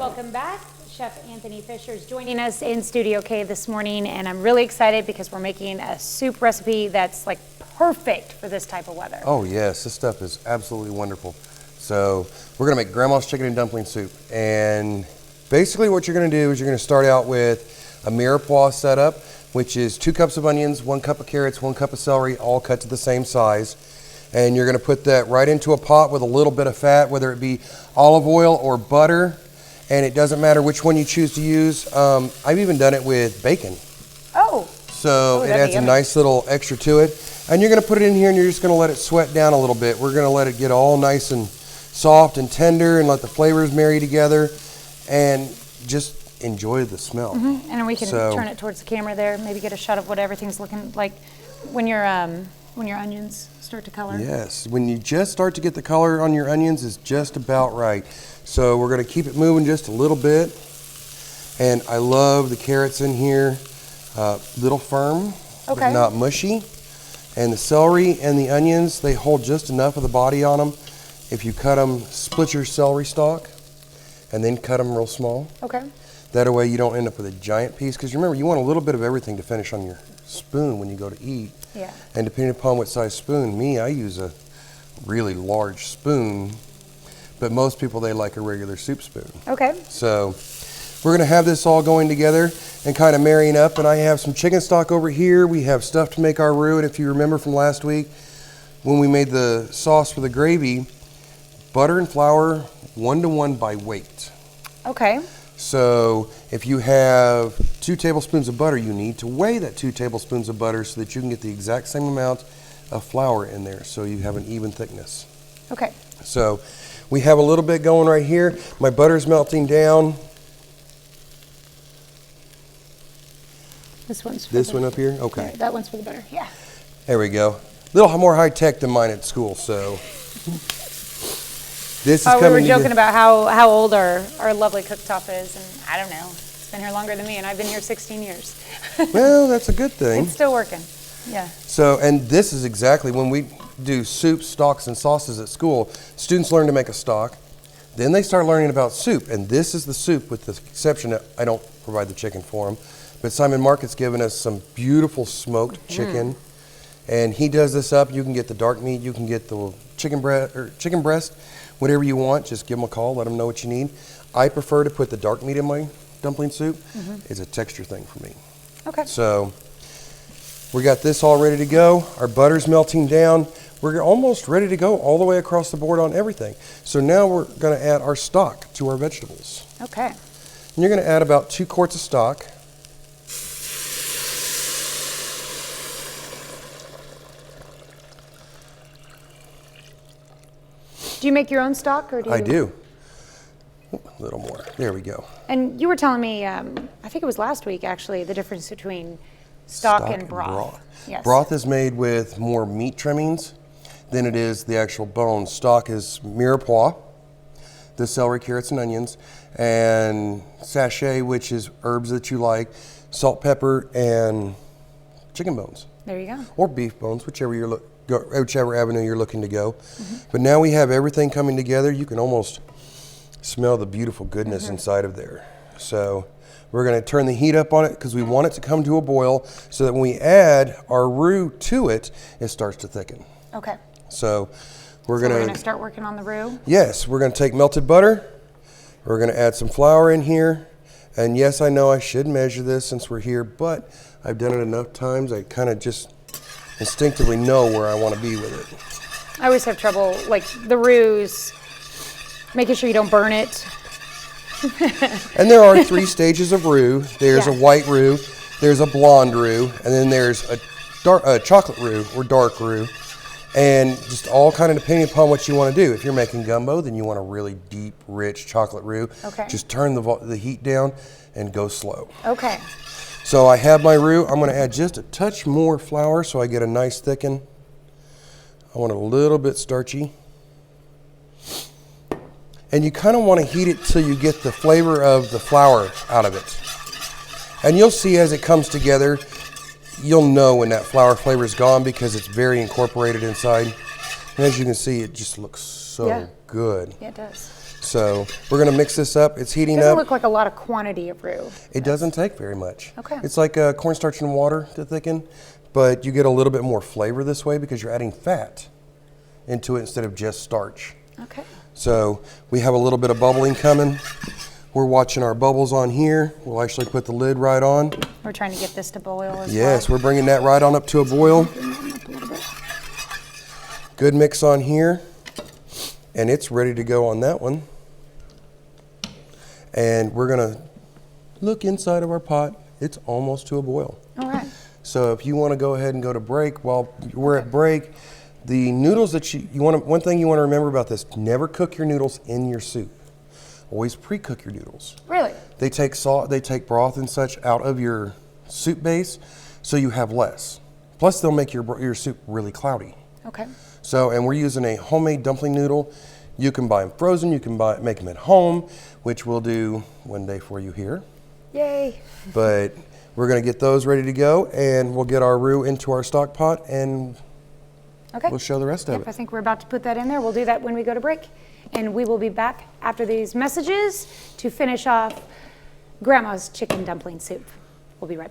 Welcome back. Chef Anthony Fisher is joining us in Studio K this morning, and I'm really excited because we're making a soup recipe that's like perfect for this type of weather. Oh yes, this stuff is absolutely wonderful. So we're gonna make grandma's chicken and dumpling soup. And basically what you're gonna do is you're gonna start out with a mirepoix setup, which is 2 cups of onions, 1 cup of carrots, 1 cup of celery, all cut to the same size. And you're gonna put that right into a pot with a little bit of fat, whether it be olive oil or butter. And it doesn't matter which one you choose to use. I've even done it with bacon. Oh. So it adds a nice little extra to it. And you're gonna put it in here and you're just gonna let it sweat down a little bit. We're gonna let it get all nice and soft and tender and let the flavors marry together and just enjoy the smell. Mm-hmm. And we can turn it towards the camera there, maybe get a shot of what everything's looking like when your onions start to color. Yes, when you just start to get the color on your onions is just about right. So we're gonna keep it moving just a little bit. And I love the carrots in here, little firm, but not mushy. And the celery and the onions, they hold just enough of the body on them. If you cut them, split your celery stalk and then cut them real small. Okay. That way you don't end up with a giant piece, because remember, you want a little bit of everything to finish on your spoon when you go to eat. Yeah. And depending upon what size spoon, I use a really large spoon, but most people, they like a regular soup spoon. Okay. So we're gonna have this all going together and kind of marrying up. And I have some chicken stock over here. We have stuff to make our roux. And if you remember from last week, when we made the sauce for the gravy, butter and flour 1-to-1 by weight. Okay. So if you have 2 tablespoons of butter, you need to weigh that 2 tablespoons of butter so that you can get the exact same amount of flour in there so you have an even thickness. Okay. So we have a little bit going right here. My butter's melting down. This one's for this one up here? Okay. That one's for the butter, yeah. There we go. A little more high tech than mine at school, so. This is coming. We were joking about how old our lovely cooktop is, and I don't know. It's been here longer than me, and I've been here 16 years. Well, that's a good thing. It's still working, yeah. So, and this is exactly when we do soups, stocks, and sauces at school, students learn to make a stock. Then they start learning about soup, and this is the soup, with the exception that I don't provide the chicken for them. But Simon Market's given us some beautiful smoked chicken, and he does this up. You can get the dark meat, you can get the chicken breast, whatever you want. Just give them a call, let them know what you need. I prefer to put the dark meat in my dumpling soup. It's a texture thing for me. Okay. So we got this all ready to go. Our butter's melting down. We're almost ready to go all the way across the board on everything. So now we're gonna add our stock to our vegetables. Okay. And you're gonna add about 2 quarts of stock. Do you make your own stock, or do you? I do. A little more. There we go. And you were telling me, I think it was last week actually, the difference between stock and broth. Yes. Broth is made with more meat trimmings than it is the actual bones. Stock is mirepoix, the celery, carrots, and onions, and sachet, which is herbs that you like, salt, pepper, and chicken bones. There you go. Or beef bones, whichever avenue you're looking to go. But now we have everything coming together. You can almost smell the beautiful goodness inside of there. So we're going to turn the heat up on it because we want it to come to a boil so that when we add our roux to it, it starts to thicken. Okay. So we're going to start working on the roux? Yes, we're going to take melted butter. We're going to add some flour in here. And yes, I know I should measure this since we're here, but I've done it enough times. I kind of just instinctively know where I want to be with it. I always have trouble, like the roux, making sure you don't burn it. And there are 3 stages of roux. There's a white roux, there's a blonde roux, and then there's a chocolate roux or dark roux. And just all kind of depending upon what you want to do. If you're making gumbo, then you want a really deep, rich chocolate roux. Okay. Just turn the heat down and go slow. Okay. So I have my roux. I'm going to add just a touch more flour so I get a nice thicken. I want it a little bit starchy. And you kind of want to heat it till you get the flavor of the flour out of it. And you'll see as it comes together, you'll know when that flour flavor is gone because it's very incorporated inside. And as you can see, it just looks so good. Yeah, it does. So we're gonna mix this up. It's heating Doesn't up. look like a lot of quantity of roux. It doesn't take very much. Okay. It's like cornstarch and water to thicken, but you get a little bit more flavor this way because you're adding fat into it instead of just starch. Okay. So we have a little bit of bubbling coming. We're watching our bubbles on here. We'll actually put the lid right on. We're trying to get this to boil as well. Yes, we're bringing that right on up to a boil. Good mix on here. And it's ready to go on that one. And we're gonna look inside of our pot. It's almost to a boil. All right. So if you wanna go ahead and go to break, while we're at break, the noodles that one thing you wanna remember about this, never cook your noodles in your soup. Always pre-cook your noodles. Really? They take salt, they take broth and such out of your soup base, so you have less. Plus, they'll make your soup really cloudy. Okay. So, and we're using a homemade dumpling noodle. You can buy them frozen, you can make them at home, which we'll do one day for you here. Yay. But we're gonna get those ready to go, and we'll get our roux into our stock pot, and Okay. we'll show the rest of I it. think we're about to put that in there. We'll do that when we go to break. And we will be back after these messages to finish off Grandma's chicken dumpling soup. We'll be right back.